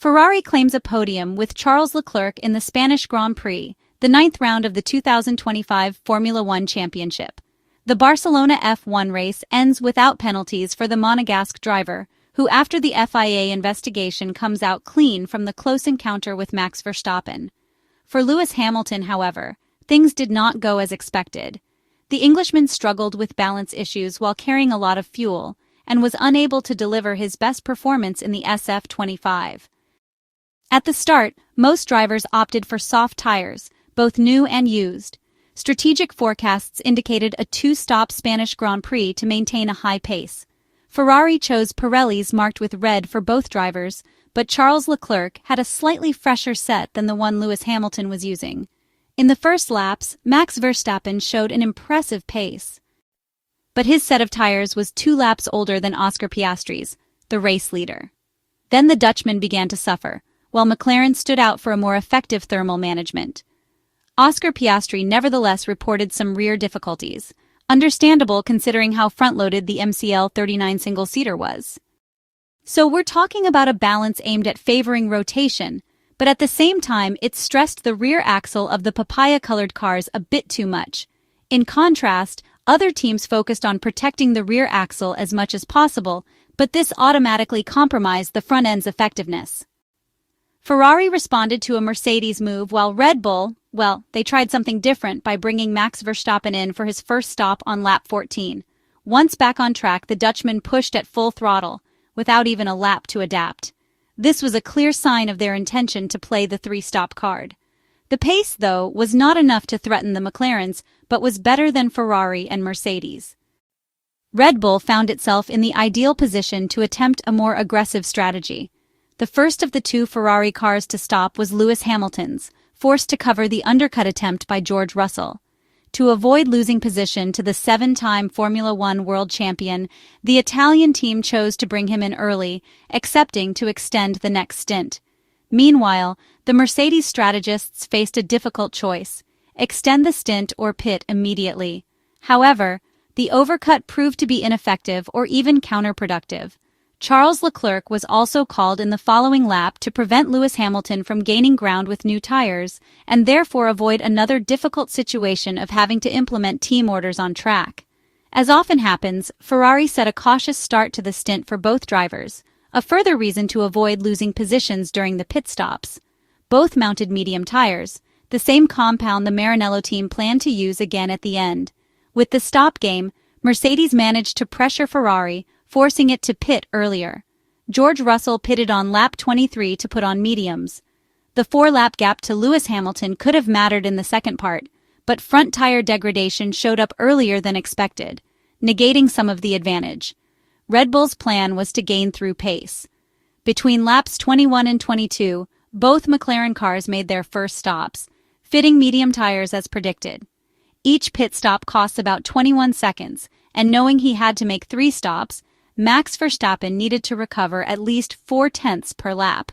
Ferrari claims a podium with Charles Leclerc in the Spanish Grand Prix, the ninth round of the 2025 Formula One Championship. The Barcelona F1 race ends without penalties for the Monegasque driver, who after the FIA investigation comes out clean from the close encounter with Max Verstappen. For Lewis Hamilton, however, things did not go as expected. The Englishman struggled with balance issues while carrying a lot of fuel, and was unable to deliver his best performance in the SF-25. At the start, most drivers opted for soft tires, both new and used. Strategic forecasts indicated a two-stop Spanish Grand Prix to maintain a high pace. Ferrari chose Pirellis marked with red for both drivers, but Charles Leclerc had a slightly fresher set than the one Lewis Hamilton was using. In the first laps, Max Verstappen showed an impressive pace. But his set of tires was 2 laps older than Oscar Piastri's, the race leader. Then the Dutchman began to suffer, while McLaren stood out for a more effective thermal management. Oscar Piastri nevertheless reported some rear difficulties, understandable considering how front-loaded the MCL-39 single-seater was. So we're talking about a balance aimed at favoring rotation, but at the same time it stressed the rear axle of the papaya-colored cars a bit too much. In contrast, other teams focused on protecting the rear axle as much as possible, but this automatically compromised the front end's effectiveness. Ferrari responded to a Mercedes move while Red Bull, well, they tried something different by bringing Max Verstappen in for his first stop on lap 14. Once back on track, the Dutchman pushed at full throttle, without even a lap to adapt. This was a clear sign of their intention to play the 3-stop card. The pace, though, was not enough to threaten the McLarens, but was better than Ferrari and Mercedes. Red Bull found itself in the ideal position to attempt a more aggressive strategy. The first of the 2 Ferrari cars to stop was Lewis Hamilton's, forced to cover the undercut attempt by George Russell. To avoid losing position to the 7-time Formula One world champion, the Italian team chose to bring him in early, accepting to extend the next stint. Meanwhile, the Mercedes strategists faced a difficult choice: extend the stint or pit immediately. However, the overcut proved to be ineffective or even counterproductive. Charles Leclerc was also called in the following lap to prevent Lewis Hamilton from gaining ground with new tires, and therefore avoid another difficult situation of having to implement team orders on track. As often happens, Ferrari set a cautious start to the stint for both drivers, a further reason to avoid losing positions during the pit stops. Both mounted medium tires, the same compound the Maranello team planned to use again at the end. With the stop game, Mercedes managed to pressure Ferrari, forcing it to pit earlier. George Russell pitted on lap 23 to put on mediums. The 4-lap gap to Lewis Hamilton could have mattered in the second part, but front tire degradation showed up earlier than expected, negating some of the advantage. Red Bull's plan was to gain through pace. Between laps 21 and 22, both McLaren cars made their first stops, fitting medium tires as predicted. Each pit stop costs about 21 seconds, and knowing he had to make 3 stops, Max Verstappen needed to recover at least 0.4 per lap.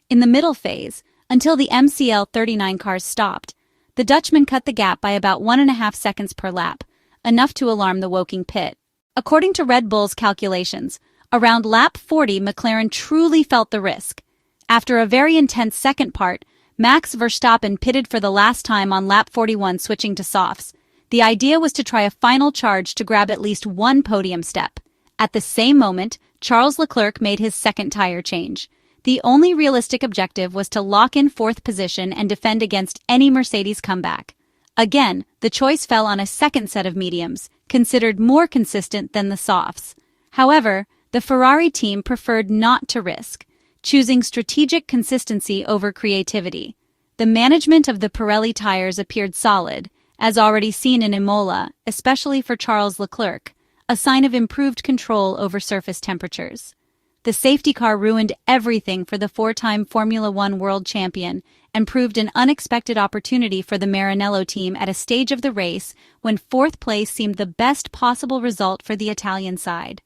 In the middle phase, until the MCL-39 cars stopped, the Dutchman cut the gap by about 1.5 seconds per lap, enough to alarm the Woking pit. According to Red Bull's calculations, around lap 40 McLaren truly felt the risk. After a very intense second part, Max Verstappen pitted for the last time on lap 41, switching to softs. The idea was to try a final charge to grab at least one podium step. At the same moment, Charles Leclerc made his second tire change. The only realistic objective was to lock in 4th position and defend against any Mercedes comeback. Again, the choice fell on a second set of mediums, considered more consistent than the softs. However, the Ferrari team preferred not to risk, choosing strategic consistency over creativity. The management of the Pirelli tires appeared solid, as already seen in Imola, especially for Charles Leclerc, a sign of improved control over surface temperatures. The safety car ruined everything for the 4-time Formula One world champion and proved an unexpected opportunity for the Maranello team at a stage of the race when 4th place seemed the best possible result for the Italian side.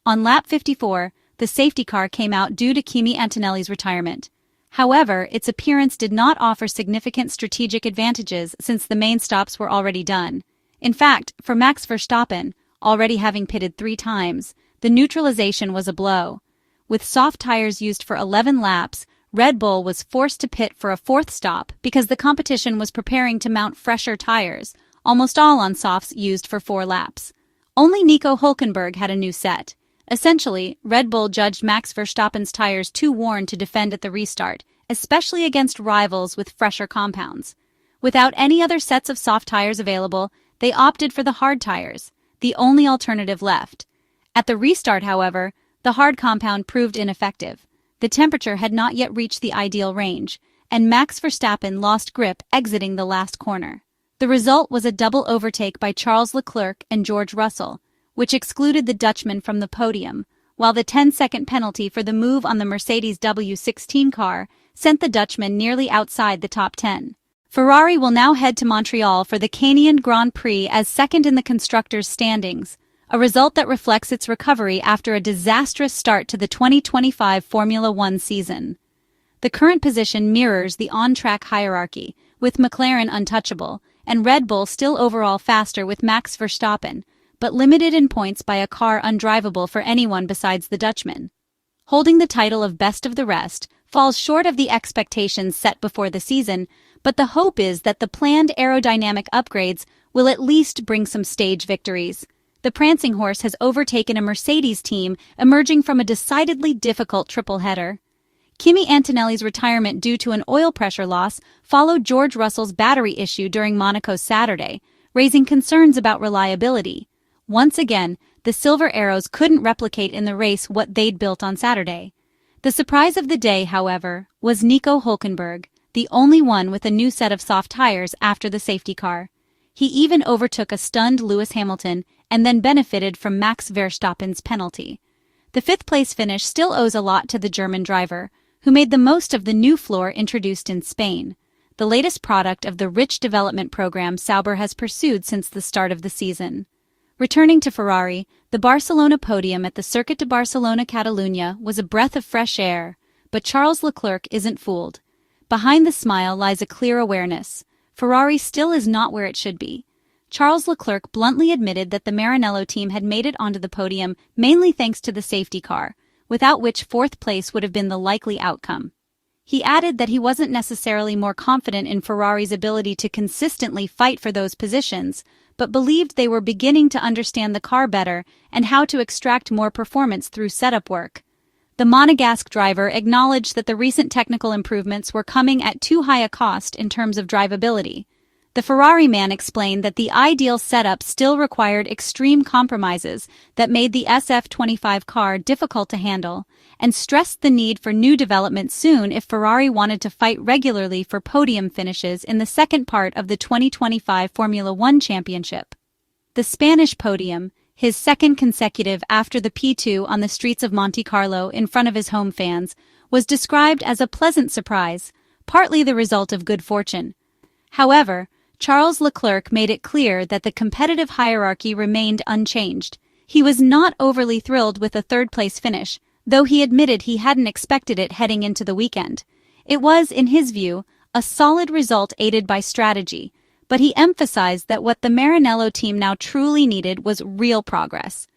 On lap 54, the safety car came out due to Kimi Antonelli's retirement. However, its appearance did not offer significant strategic advantages since the main stops were already done. In fact, for Max Verstappen, already having pitted 3 times, the neutralization was a blow. With soft tires used for 11 laps, Red Bull was forced to pit for a fourth stop because the competition was preparing to mount fresher tires, almost all on softs used for 4 laps. Only Nico Hülkenberg had a new set. Essentially, Red Bull judged Max Verstappen's tires too worn to defend at the restart, especially against rivals with fresher compounds. Without any other sets of soft tires available, they opted for the hard tires, the only alternative left. At the restart, however, the hard compound proved ineffective. The temperature had not yet reached the ideal range, and Max Verstappen lost grip exiting the last corner. The result was a double overtake by Charles Leclerc and George Russell, which excluded the Dutchman from the podium, while the 10-second penalty for the move on the Mercedes W16 car sent the Dutchman nearly outside the top 10. Ferrari will now head to Montreal for the Canadian Grand Prix as second in the constructors' standings, a result that reflects its recovery after a disastrous start to the 2025 Formula One season. The current position mirrors the on-track hierarchy, with McLaren untouchable, and Red Bull still overall faster with Max Verstappen, but limited in points by a car undrivable for anyone besides the Dutchman. Holding the title of best of the rest falls short of the expectations set before the season, but the hope is that the planned aerodynamic upgrades will at least bring some stage victories. The prancing horse has overtaken a Mercedes team emerging from a decidedly difficult triple-header. Kimi Antonelli's retirement due to an oil pressure loss followed George Russell's battery issue during Monaco's Saturday, raising concerns about reliability. Once again, the Silver Arrows couldn't replicate in the race what they'd built on Saturday. The surprise of the day, however, was Nico Hülkenberg, the only one with a new set of soft tires after the safety car. He even overtook a stunned Lewis Hamilton and then benefited from Max Verstappen's penalty. The fifth-place finish still owes a lot to the German driver, who made the most of the new floor introduced in Spain, the latest product of the rich development program Sauber has pursued since the start of the season. Returning to Ferrari, the Barcelona podium at the Circuit de Barcelona Catalunya was a breath of fresh air, but Charles Leclerc isn't fooled. Behind the smile lies a clear awareness. Ferrari still is not where it should be. Charles Leclerc bluntly admitted that the Maranello team had made it onto the podium mainly thanks to the safety car, without which fourth place would have been the likely outcome. He added that he wasn't necessarily more confident in Ferrari's ability to consistently fight for those positions, but believed they were beginning to understand the car better and how to extract more performance through setup work. The Monegasque driver acknowledged that the recent technical improvements were coming at too high a cost in terms of drivability. The Ferrari man explained that the ideal setup still required extreme compromises that made the SF-25 car difficult to handle, and stressed the need for new development soon if Ferrari wanted to fight regularly for podium finishes in the second part of the 2025 Formula One championship. The Spanish podium, his second consecutive after the P2 on the streets of Monte Carlo in front of his home fans, was described as a pleasant surprise, partly the result of good fortune. However, Charles Leclerc made it clear that the competitive hierarchy remained unchanged. He was not overly thrilled with a third-place finish, though he admitted he hadn't expected it heading into the weekend. It was, in his view, a solid result aided by strategy, but he emphasized that what the Maranello team now truly needed was real progress.